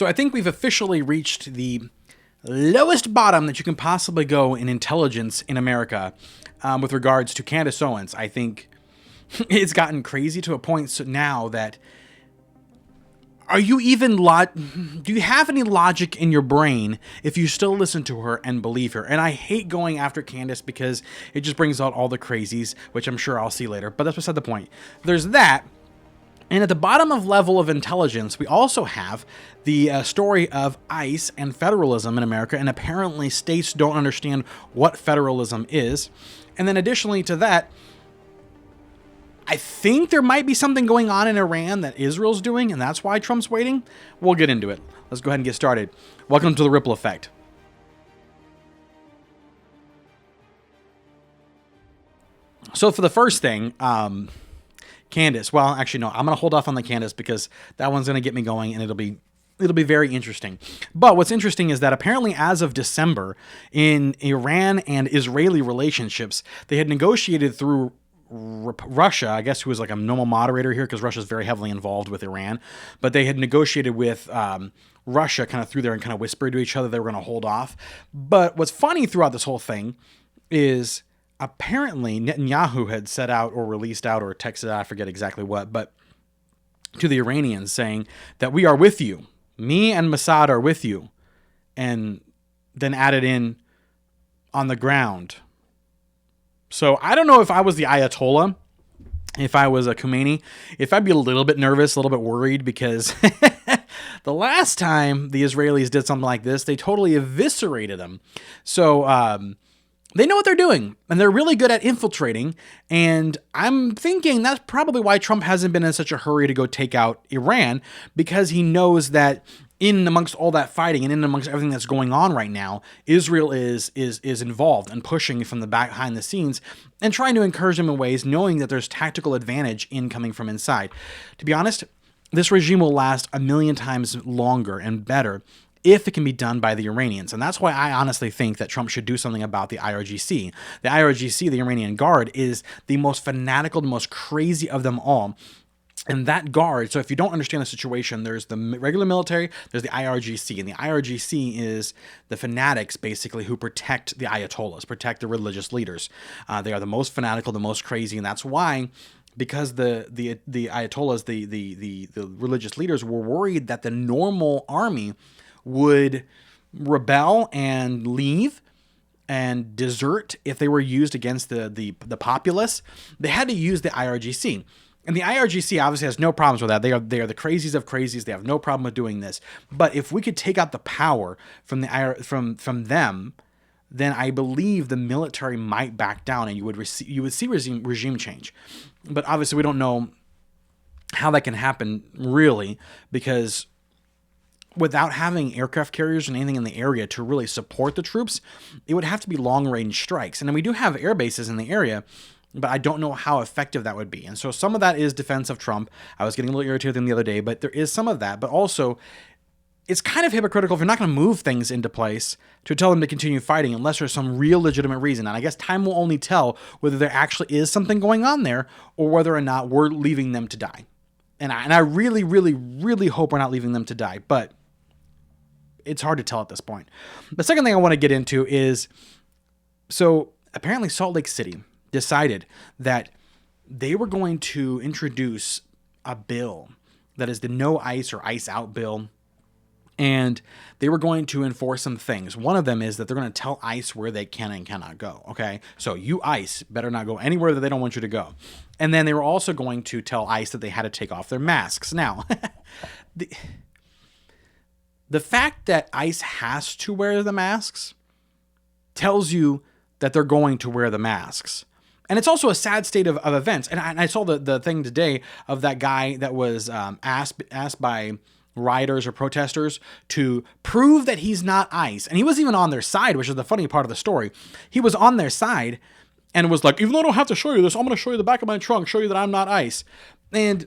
So I think we've officially reached the lowest bottom that you can possibly go in intelligence in America with regards to Candace Owens. I think it's gotten crazy to a point now that do you have any logic in your brain if you still listen to her and believe her? And I hate going after Candace because it just brings out all the crazies, which I'm sure I'll see later, but that's beside the point. There's that. And at the bottom of level of intelligence, we also have the story of ICE and federalism in America, and apparently states don't understand what federalism is. And then additionally to that, I think there might be something going on in Iran that Israel's doing, and that's why Trump's waiting. We'll get into it. Let's go ahead and get started. Welcome to the Ripple Effect. So for the first thing, Candace. Well, actually, no. I'm going to hold off on the Candace because that one's going to get me going, and it'll be very interesting. But what's interesting is that apparently as of December, in Iran and Israeli relationships, they had negotiated through Russia, I guess, who was like a normal moderator here because Russia's very heavily involved with Iran, but they had negotiated with Russia kind of through there and kind of whispered to each other they were going to hold off. But what's funny throughout this whole thing is apparently Netanyahu had set out or released out or texted out, I forget exactly what, but to the Iranians saying that we are with you. Me and Mossad are with you. And then added in on the ground. So I don't know if I was the Ayatollah, if I was a Khomeini, if I'd be a little bit nervous, a little bit worried because the last time the Israelis did something like this, they totally eviscerated them. So they know what they're doing, and they're really good at infiltrating, and I'm thinking that's probably why Trump hasn't been in such a hurry to go take out Iran, because he knows that in amongst all that fighting and in amongst everything that's going on right now, Israel is involved and pushing from the back behind the scenes and trying to encourage them in ways, knowing that there's tactical advantage in coming from inside. To be honest, this regime will last a million times longer and better if it can be done by the Iranians. And that's why I honestly think that Trump should do something about the IRGC. The IRGC, the Iranian Guard, is the most fanatical, the most crazy of them all. And that guard, so if you don't understand the situation, there's the regular military, there's the IRGC, and the IRGC is the fanatics, basically, who protect the Ayatollahs, protect the religious leaders. They are the most fanatical, the most crazy, and that's why, because the Ayatollahs, the religious leaders, were worried that the normal army would rebel and leave and desert if they were used against the populace. They had to use the IRGC. And the IRGC obviously has no problems with that. They are the crazies of crazies. They have no problem with doing this. But if we could take out the power from from them, then I believe the military might back down, and you would see regime change. But obviously, we don't know how that can happen really, because without having aircraft carriers and anything in the area to really support the troops, it would have to be long-range strikes. And then we do have air bases in the area, but I don't know how effective that would be. And so some of that is defense of Trump. I was getting a little irritated with him the other day, but there is some of that. But also, it's kind of hypocritical if you're not going to move things into place to tell them to continue fighting unless there's some real legitimate reason. And I guess time will only tell whether there actually is something going on there or whether or not we're leaving them to die. And I really, really, really hope we're not leaving them to die. But it's hard to tell at this point. The second thing I want to get into is, so apparently Salt Lake City decided that they were going to introduce a bill that is the No ICE or ICE Out bill. And they were going to enforce some things. One of them is that they're going to tell ICE where they can and cannot go. Okay. So you ICE better not go anywhere that they don't want you to go. And then they were also going to tell ICE that they had to take off their masks. Now, the fact that ICE has to wear the masks tells you that they're going to wear the masks. And it's also a sad state of events. And I saw the thing today of that guy that was asked by rioters or protesters to prove that he's not ICE. And he was even on their side, which is the funny part of the story. He was on their side and was like, even though I don't have to show you this, I'm going to show you the back of my trunk, show you that I'm not ICE. And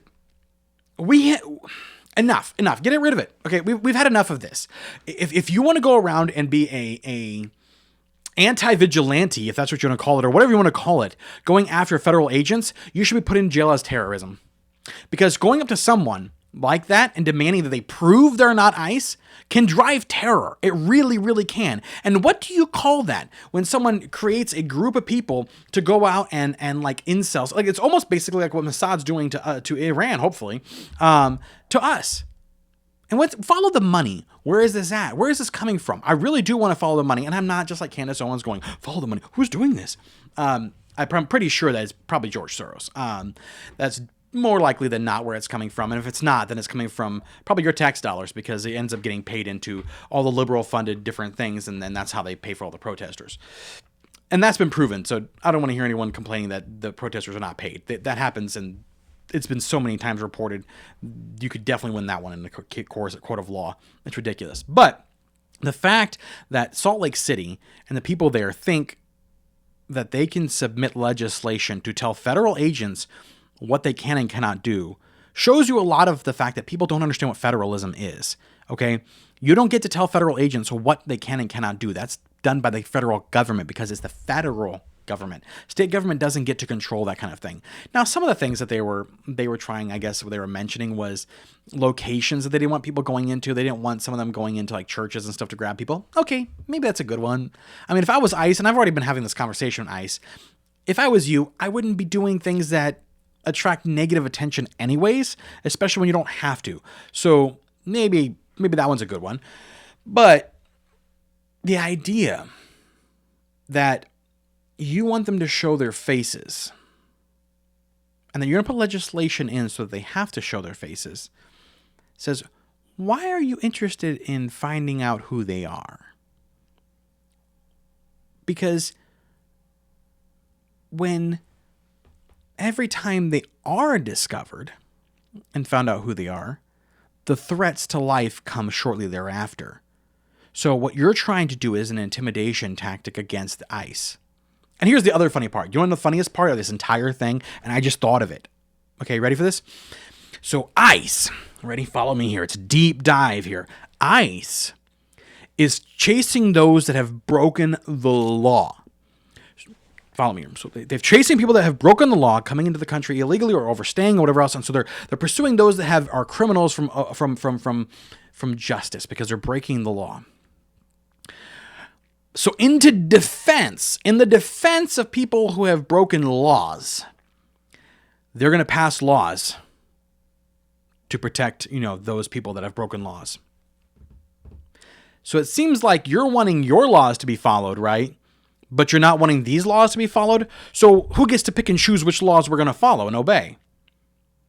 enough. Get rid of it. Okay, we've had enough of this. If you want to go around and be a anti-vigilante, if that's what you want to call it, or whatever you want to call it, going after federal agents, you should be put in jail as terrorism. Because going up to someone like that and demanding that they prove they're not ICE can drive terror. It really, really can. And what do you call that when someone creates a group of people to go out and like incels? Like, it's almost basically like what Mossad's doing to Iran, hopefully, to us. And follow the money. Where is this at? Where is this coming from? I really do want to follow the money, and I'm not just like Candace Owens going, follow the money. Who's doing this? I'm pretty sure that it's probably George Soros. That's more likely than not where it's coming from. And if it's not, then it's coming from probably your tax dollars, because it ends up getting paid into all the liberal funded different things, and then that's how they pay for all the protesters. And that's been proven. So I don't want to hear anyone complaining that the protesters are not paid. That happens, and it's been so many times reported. You could definitely win that one in the court of law. It's ridiculous. But the fact that Salt Lake City and the people there think that they can submit legislation to tell federal agents what they can and cannot do shows you a lot of the fact that people don't understand what federalism is. Okay? You don't get to tell federal agents what they can and cannot do. That's done by the federal government, because it's the federal government. State government doesn't get to control that kind of thing. Now, some of the things that they were trying, I guess, what they were mentioning was locations that they didn't want people going into. They didn't want some of them going into like churches and stuff to grab people. Okay, maybe that's a good one. I mean, if I was ICE, and I've already been having this conversation with ICE, if I was you, I wouldn't be doing things that attract negative attention anyways, especially when you don't have to. So maybe that one's a good one. But the idea that you want them to show their faces, and then you're going to put legislation in so that they have to show their faces, says, why are you interested in finding out who they are? Because when every time they are discovered and found out who they are, the threats to life come shortly thereafter. So what you're trying to do is an intimidation tactic against ICE. And here's the other funny part. You want to know the funniest part of this entire thing? And I just thought of it. Okay, ready for this? So ICE, ready? Follow me here. It's a deep dive here. ICE is chasing those that have broken the law. Follow me here. So they're chasing people that have broken the law, coming into the country illegally or overstaying or whatever else. And so they're pursuing those that are criminals from justice, because they're breaking the law. So in the defense of people who have broken laws, they're going to pass laws to protect, those people that have broken laws. So it seems like you're wanting your laws to be followed, right? But you're not wanting these laws to be followed. So who gets to pick and choose which laws we're going to follow and obey?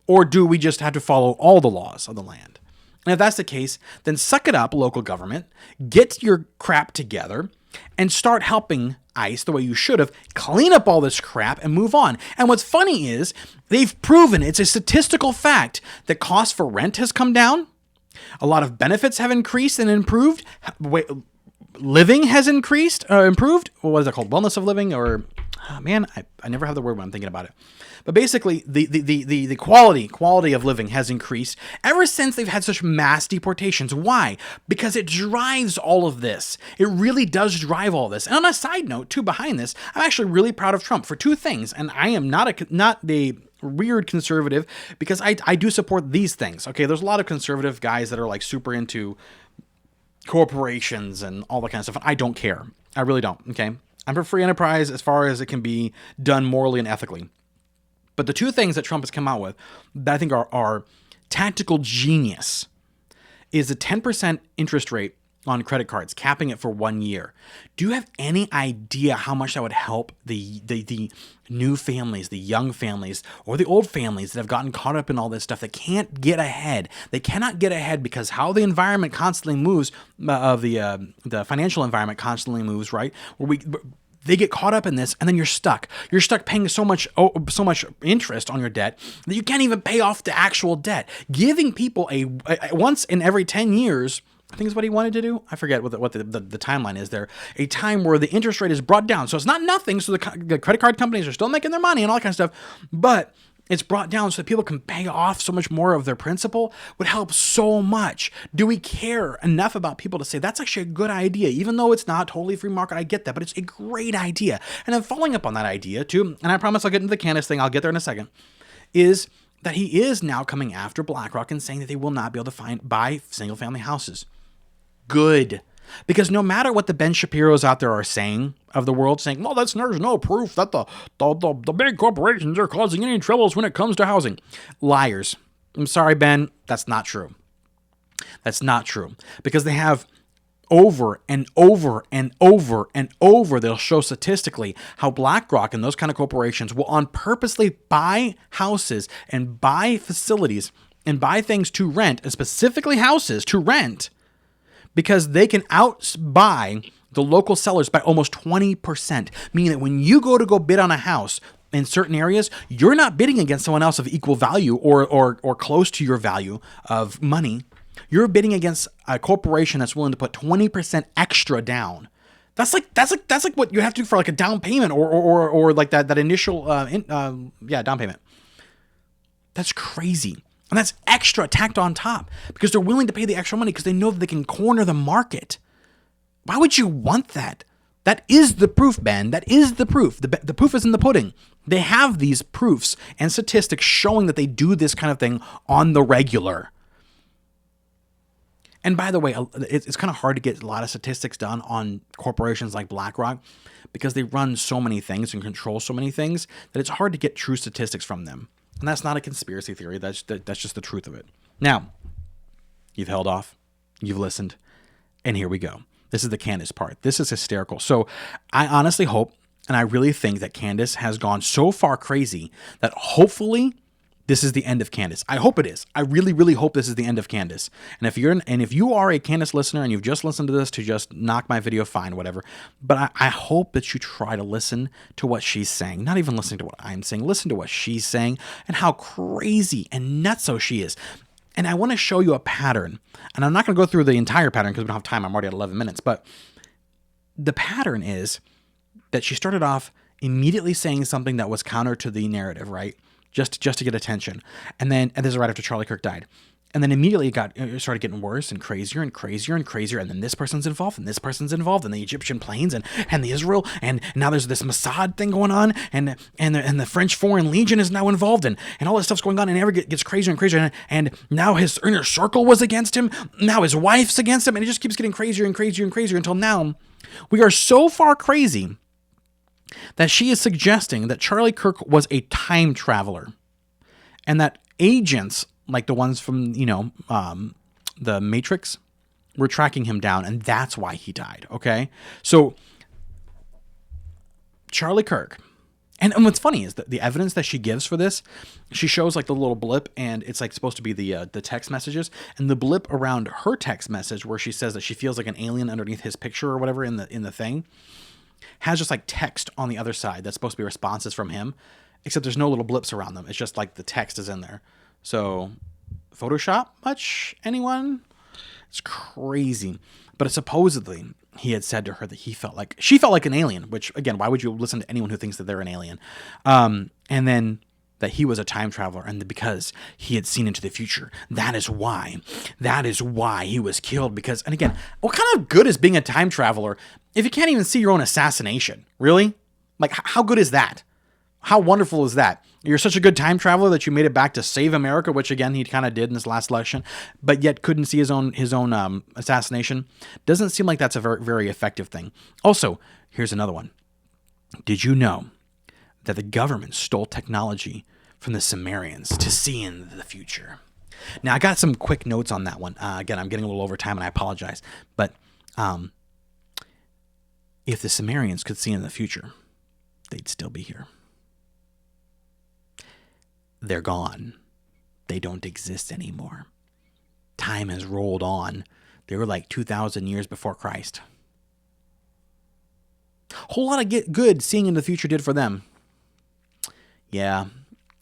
Or do we just have to follow all the laws of the land? And if that's the case, then suck it up, local government. Get your crap together and start helping ICE the way you should have. Clean up all this crap and move on. And what's funny is they've proven, it's a statistical fact, that cost for rent has come down. A lot of benefits have increased and improved. Living has improved. What is that called? Wellness of living, or I never have the word when I'm thinking about it. But basically, the quality of living has increased ever since they've had such mass deportations. Why? Because it drives all of this. It really does drive all this. And on a side note, too, behind this, I'm actually really proud of Trump for two things. And I am not the weird conservative, because I do support these things. Okay, there's a lot of conservative guys that are like super into corporations and all that kind of stuff. I don't care. I really don't. Okay, I'm for free enterprise as far as it can be done morally and ethically. But the two things that Trump has come out with that I think are tactical genius is a 10% interest rate on credit cards, capping it for 1 year. Do you have any idea how much that would help the new families, the young families, or the old families that have gotten caught up in all this stuff that can't get ahead? They cannot get ahead because how the environment constantly moves, the financial environment constantly moves, right? They get caught up in this, and then you're stuck. You're stuck paying so much interest on your debt that you can't even pay off the actual debt. Giving people a once in every 10 years, I think is what he wanted to do. I forget what the timeline is there. A time where the interest rate is brought down. So it's not nothing. So the credit card companies are still making their money and all that kind of stuff. But it's brought down so that people can pay off so much more of their principal would help so much. Do we care enough about people to say that's actually a good idea? Even though it's not totally free market, I get that, but it's a great idea. And then following up on that idea too, and I promise I'll get into the Candace thing, I'll get there in a second, is that he is now coming after BlackRock and saying that they will not be able to buy single-family houses. Good. Because no matter what the Ben Shapiros out there are saying of the world, saying, well, there's no proof that the big corporations are causing any troubles when it comes to housing. Liars. I'm sorry, Ben. That's not true. That's not true. Because they have over and over and over and over, they'll show statistically how BlackRock and those kind of corporations will on purposely buy houses and buy facilities and buy things to rent, and specifically houses to rent, because they can outbuy the local sellers by almost 20%. Meaning that when you go bid on a house in certain areas, you're not bidding against someone else of equal value or close to your value of money. You're bidding against a corporation that's willing to put 20% extra down. That's like what you have to do for like a down payment or like that initial down payment. That's crazy. And that's extra tacked on top because they're willing to pay the extra money because they know that they can corner the market. Why would you want that? That is the proof, Ben. That is the proof. The proof is in the pudding. They have these proofs and statistics showing that they do this kind of thing on the regular. And by the way, it's kind of hard to get a lot of statistics done on corporations like BlackRock because they run so many things and control so many things that it's hard to get true statistics from them. And that's not a conspiracy theory. That's just the truth of it. Now, you've held off, you've listened, and here we go. This is the Candace part. This is hysterical. So I honestly hope, and I really think that Candace has gone so far crazy that hopefully this is the end of Candace. I hope it is. I really, really hope this is the end of Candace. And if you are a Candace listener and you've just listened to this to just knock my video, fine, whatever. But I hope that you try to listen to what she's saying. Not even listening to what I'm saying. Listen to what she's saying and how crazy and nutso she is. And I want to show you a pattern. And I'm not going to go through the entire pattern because we don't have time. I'm already at 11 minutes. But the pattern is that she started off immediately saying something that was counter to the narrative, right? Just to get attention. And this is right after Charlie Kirk died. And then immediately it started getting worse and crazier and crazier and crazier. And then this person's involved and this person's involved and the Egyptian planes and the Israel. And now there's this Mossad thing going on and the French Foreign Legion is now involved and all this stuff's going on and it gets crazier and crazier. And now his inner circle was against him. Now his wife's against him. And it just keeps getting crazier and crazier and crazier until now we are so far crazy that she is suggesting that Charlie Kirk was a time traveler and that agents like the ones from, the Matrix were tracking him down and that's why he died. Okay. So Charlie Kirk, and what's funny is that the evidence that she gives for this, she shows like the little blip and it's like supposed to be the text messages, and the blip around her text message where she says that she feels like an alien underneath his picture or whatever in the thing, has just like text on the other side that's supposed to be responses from him, except there's no little blips around them. It's just like the text is in there. So Photoshop much? Anyone? It's crazy. But supposedly he had said to her that she felt like an alien, which again, why would you listen to anyone who thinks that they're an alien? And then that he was a time traveler and because he had seen into the future. That is why he was killed. Because, and again, what kind of good is being a time traveler if you can't even see your own assassination? Really? Like, how good is that? How wonderful is that? You're such a good time traveler that you made it back to save America, which again, he kind of did in this last election, but yet couldn't see his own assassination. Doesn't seem like that's a very, very effective thing. Also, here's another one. Did you know that the government stole technology from the Sumerians to see into the future? Now, I got some quick notes on that one. Again, I'm getting a little over time and I apologize, but if the Sumerians could see in the future, they'd still be here. They're gone. They don't exist anymore. Time has rolled on. They were like 2,000 years before Christ. Whole lot of good seeing in the future did for them. Yeah,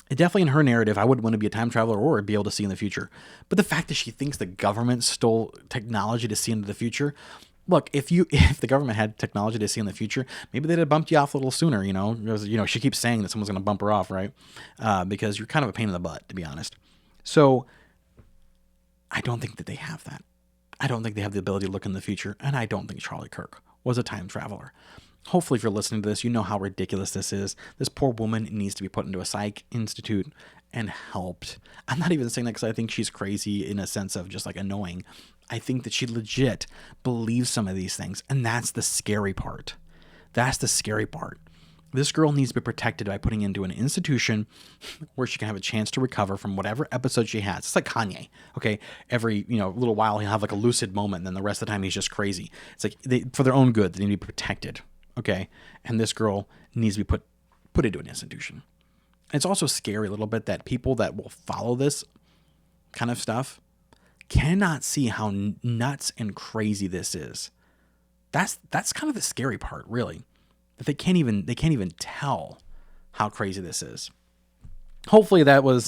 definitely in her narrative, I wouldn't want to be a time traveler or be able to see in the future. But the fact that she thinks the government stole technology to see into the future, look, if the government had technology to see in the future, maybe they'd have bumped you off a little sooner, Because, she keeps saying that someone's going to bump her off, right? Because you're kind of a pain in the butt, to be honest. So I don't think that they have that. I don't think they have the ability to look in the future, and I don't think Charlie Kirk was a time traveler. Hopefully, if you're listening to this, you know how ridiculous this is. This poor woman needs to be put into a psych institute and helped. I'm not even saying that because I think she's crazy in a sense of just like annoying. I think that she legit believes some of these things. And that's the scary part. That's the scary part. This girl needs to be protected by putting into an institution where she can have a chance to recover from whatever episode she has. It's like Kanye, okay? Every, little while he'll have like a lucid moment, and then the rest of the time he's just crazy. It's like for their own good, they need to be protected, okay? And this girl needs to be put into an institution. And it's also scary a little bit that people that will follow this kind of stuff cannot see how nuts and crazy this is. That's kind of the scary part, really. That they can't even tell how crazy this is. Hopefully that was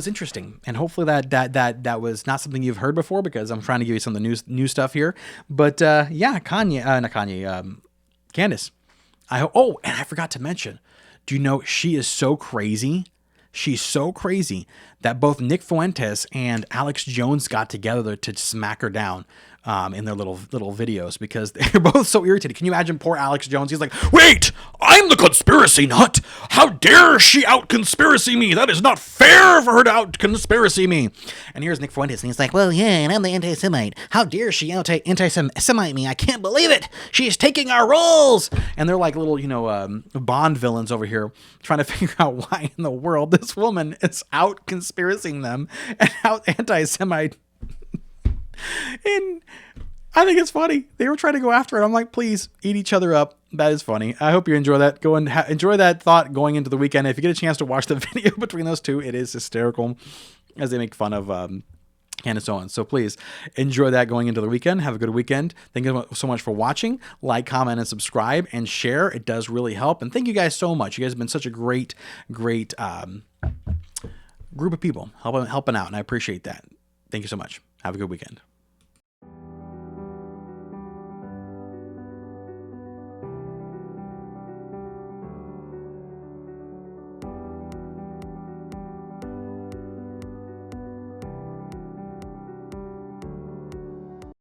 interesting, and hopefully that was not something you've heard before, because I'm trying to give you some of the new stuff here. But Candace. And I forgot to mention. Do you know she is so crazy? She's so crazy that both Nick Fuentes and Alex Jones got together to smack her down in their little videos, because they're both so irritated. Can you imagine poor Alex Jones? He's like, wait, I'm the conspiracy nut. How dare she out-conspiracy me? That is not fair for her to out-conspiracy me. And here's Nick Fuentes, and he's like, well, yeah, and I'm the anti-Semite. How dare she anti-Semite me? I can't believe it. She's taking our roles. And they're like little, Bond villains over here trying to figure out why in the world this woman is out-conspiracing them and out anti-Semite. And I think it's funny. They were trying to go after it. I'm like, please eat each other up. That is funny. I hope you enjoy that. Go and enjoy that thought going into the weekend. If you get a chance to watch the video between those two, it is hysterical as they make fun of Candace Owens. So please enjoy that going into the weekend. Have a good weekend. Thank you so much for watching. Like, comment, and subscribe, and share. It does really help. And thank you guys so much. You guys have been such a great group of people helping out, and I appreciate that. Thank you so much. Have a good weekend.